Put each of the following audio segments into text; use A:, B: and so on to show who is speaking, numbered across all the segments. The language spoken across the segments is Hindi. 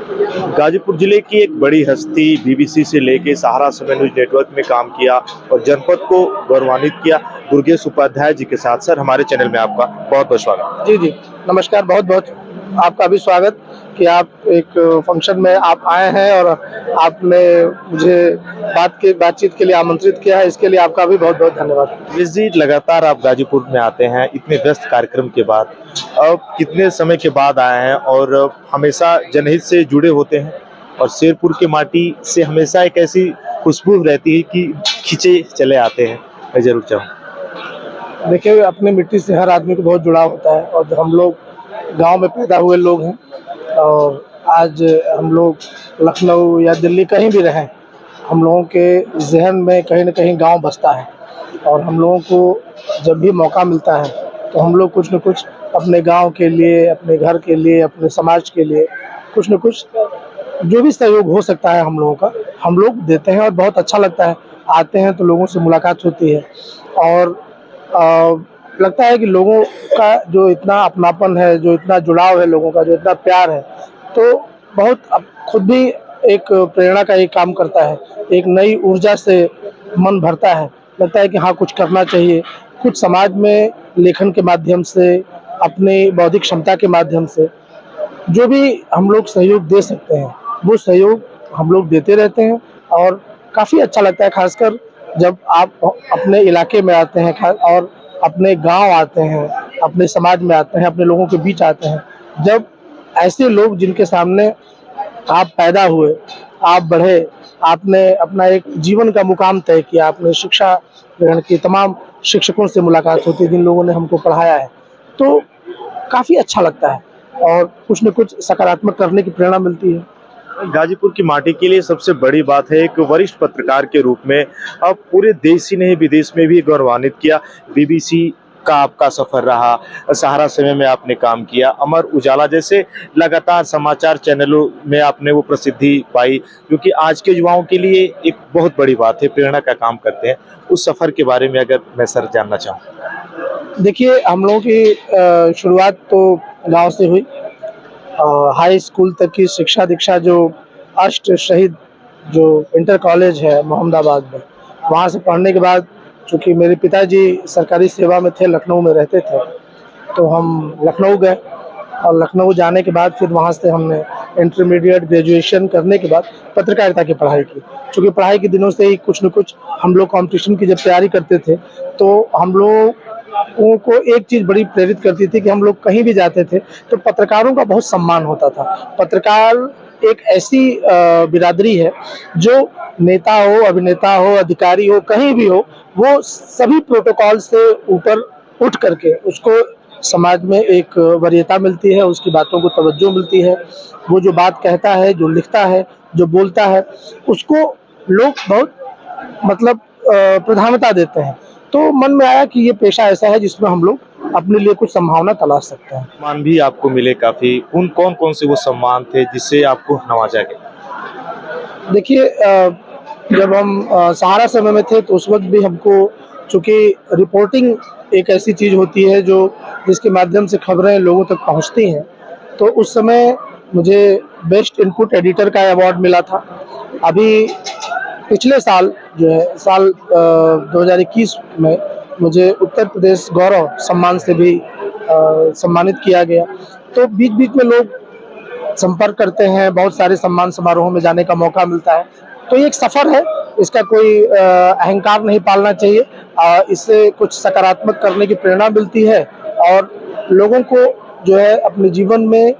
A: गाजीपुर जिले की एक बड़ी हस्ती बीबीसी से लेके सहारा समय न्यूज नेटवर्क में काम किया और जनपद को गौरवान्वित किया। दुर्गेश उपाध्याय जी के साथ सर हमारे चैनल में आपका बहुत बहुत स्वागत।
B: जी जी, नमस्कार। बहुत बहुत आपका भी स्वागत कि आप एक फंक्शन में आप आए हैं और आपने मुझे बातचीत के लिए आमंत्रित किया है, इसके लिए आपका भी बहुत बहुत धन्यवाद।
A: विजिट लगातार आप गाजीपुर में आते हैं इतने व्यस्त कार्यक्रम के बाद, अब कितने समय के बाद आए हैं और हमेशा जनहित से जुड़े होते हैं और शेरपुर की माटी से हमेशा एक ऐसी खुशबू रहती है कि खींचे चले आते हैं। मैं जरूर चाहूँ।
B: देखिए, अपनी मिट्टी से हर आदमी को बहुत जुड़ाव होता है और हम लोग गांव में पैदा हुए लोग हैं और आज हम लोग लखनऊ या दिल्ली कहीं भी रहें, हम लोगों के जहन में कहीं न कहीं गांव बसता है और हम लोगों को जब भी मौका मिलता है तो हम लोग कुछ न कुछ अपने गांव के लिए, अपने घर के लिए, अपने समाज के लिए कुछ न कुछ जो भी सहयोग हो सकता है हम लोगों का, हम लोग देते हैं और बहुत अच्छा लगता है। आते हैं तो लोगों से मुलाकात होती है और लगता है कि लोगों का जो इतना अपनापन है, जो इतना जुड़ाव है लोगों का, जो इतना प्यार है, तो बहुत अब खुद भी एक प्रेरणा का एक काम करता है। एक नई ऊर्जा से मन भरता है। लगता है कि हाँ, कुछ करना चाहिए। कुछ समाज में लेखन के माध्यम से, अपनी बौद्धिक क्षमता के माध्यम से जो भी हम लोग सहयोग दे सकते हैं, वो सहयोग हम लोग देते रहते हैं और काफ़ी अच्छा लगता है। ख़ासकर जब आप अपने इलाके में आते हैं और अपने गांव आते हैं, अपने समाज में आते हैं, अपने लोगों के बीच आते हैं। जब ऐसे लोग जिनके सामने आप पैदा हुए, आप बढ़े, आपने अपना एक जीवन का मुकाम तय किया, आपने शिक्षा ग्रहण की, तमाम शिक्षकों से मुलाकात होती है जिन लोगों ने हमको पढ़ाया है, तो काफ़ी अच्छा लगता है और कुछ न कुछ सकारात्मक करने की प्रेरणा मिलती है।
A: गाजीपुर की माटी के लिए सबसे बड़ी बात है एक वरिष्ठ पत्रकार के रूप में अब पूरे देश ही नहीं विदेश में भी गौरवान्वित किया। बीबीसी का आपका सफर रहा, सहारा समय में आपने काम किया, अमर उजाला जैसे लगातार समाचार चैनलों में आपने वो प्रसिद्धि पाई जो कि आज के युवाओं के लिए एक बहुत बड़ी बात है, प्रेरणा का काम करते हैं। उस सफर के बारे में अगर मैं सर जानना चाहूँ।
B: देखिए, हम लोगों की शुरुआत तो गांव से हुई। हाई स्कूल तक की शिक्षा दीक्षा जो अष्ट शहीद जो इंटर कॉलेज है मोहम्मदाबाद में, वहाँ से पढ़ने के बाद चूँकि मेरे पिताजी सरकारी सेवा में थे, लखनऊ में रहते थे, तो हम लखनऊ गए और लखनऊ जाने के बाद फिर वहाँ से हमने इंटरमीडिएट ग्रेजुएशन करने के बाद पत्रकारिता की पढ़ाई की। चूँकि पढ़ाई के दिनों से ही कुछ न कुछ हम लोग कॉम्पिटिशन की जब तैयारी करते थे, तो हम लोगों को एक चीज़ बड़ी प्रेरित करती थी कि हम लोग कहीं भी जाते थे तो पत्रकारों का बहुत सम्मान होता था। पत्रकार एक ऐसी बिरादरी है जो नेता हो, अभिनेता हो, अधिकारी हो, कहीं भी हो, वो सभी प्रोटोकॉल से ऊपर उठ करके उसको समाज में एक वरीयता मिलती है, उसकी बातों को तवज्जो मिलती है। वो जो बात कहता है, जो लिखता है, जो बोलता है, उसको लोग बहुत मतलब प्रधानता देते हैं। तो मन में आया कि ये पेशा ऐसा है जिसमें हम लोग अपने लिए कुछ संभावना तलाश सकते हैं।
A: सम्मान भी आपको मिले काफी, उन कौन कौन से वो सम्मान थे जिससे आपको नवाजा गया।
B: देखिए, जब हम सहारा समय में थे तो उस वक्त भी हमको, चूँकि रिपोर्टिंग एक ऐसी चीज़ होती है जो जिसके माध्यम से खबरें लोगों तक पहुँचती हैं, तो उस समय मुझे बेस्ट इनपुट एडिटर का अवार्ड मिला था। अभी पिछले साल जो है साल 2021 में मुझे उत्तर प्रदेश गौरव सम्मान से भी सम्मानित किया गया। तो बीच-बीच में लोग संपर्क करते हैं, बहुत सारे सम्मान समारोहों में जाने का मौका मिलता है। तो ये एक सफ़र है, इसका कोई अहंकार नहीं पालना चाहिए। इससे कुछ सकारात्मक करने की प्रेरणा मिलती है और लोगों को जो है अपने जीवन में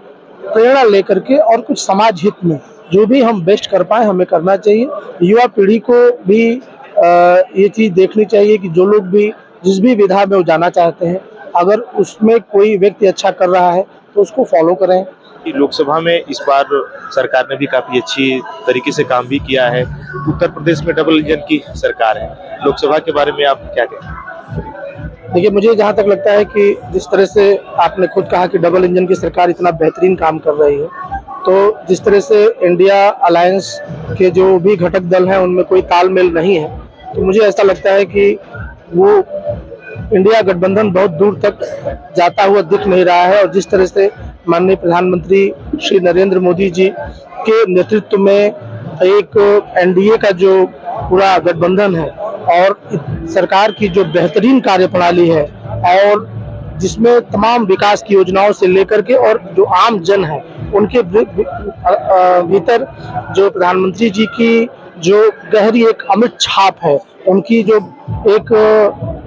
B: प्रेरणा लेकर के और कुछ समाज हित में जो भी हम बेस्ट कर पाएँ हमें करना चाहिए। युवा पीढ़ी को भी ये चीज़ देखनी चाहिए कि जो लोग भी जिस भी विधा में वो जाना चाहते हैं, अगर उसमें कोई व्यक्ति अच्छा कर रहा है तो उसको फॉलो करें।
A: लोकसभा में इस बार सरकार ने भी काफी अच्छी तरीके से काम भी किया है। उत्तर प्रदेश में डबल इंजन की सरकार है, लोकसभा के बारे में आप क्या कहें।
B: देखिए, मुझे जहाँ तक लगता है कि जिस तरह से आपने खुद कहा कि डबल इंजन की सरकार इतना बेहतरीन काम कर रही है, तो जिस तरह से इंडिया अलायंस के जो भी घटक दल हैं उनमें कोई तालमेल नहीं है, तो मुझे ऐसा लगता है कि वो इंडिया गठबंधन बहुत दूर तक जाता हुआ दिख नहीं रहा है। और जिस तरह से माननीय प्रधानमंत्री श्री नरेंद्र मोदी जी के नेतृत्व में एक एनडीए का जो पूरा गठबंधन है और सरकार की जो बेहतरीन कार्यप्रणाली है और जिसमें तमाम विकास की योजनाओं से लेकर के और जो आम जन है उनके भीतर जो प्रधानमंत्री जी की जो गहरी एक अमिट छाप है, उनकी जो एक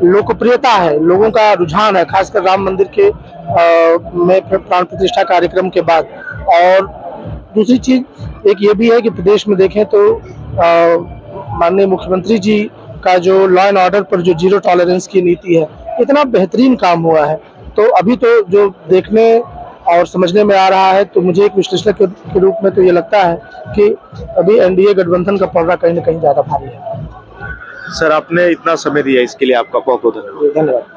B: लोकप्रियता है, लोगों का रुझान है, खासकर राम मंदिर के में प्राण प्रतिष्ठा कार्यक्रम के बाद। और दूसरी चीज एक ये भी है कि प्रदेश में देखें तो माननीय मुख्यमंत्री जी का जो लॉ एंड ऑर्डर पर जो जीरो टॉलरेंस की नीति है, इतना बेहतरीन काम हुआ है। तो अभी तो जो देखने और समझने में आ रहा है, तो मुझे एक विश्लेषक के रूप में तो ये लगता है कि अभी एनडीए गठबंधन का पलड़ा कहीं न कहीं ज्यादा भारी है।
A: सर, आपने इतना समय दिया इसके लिए आपका बहुत बहुत धन्यवाद।
B: धन्यवाद।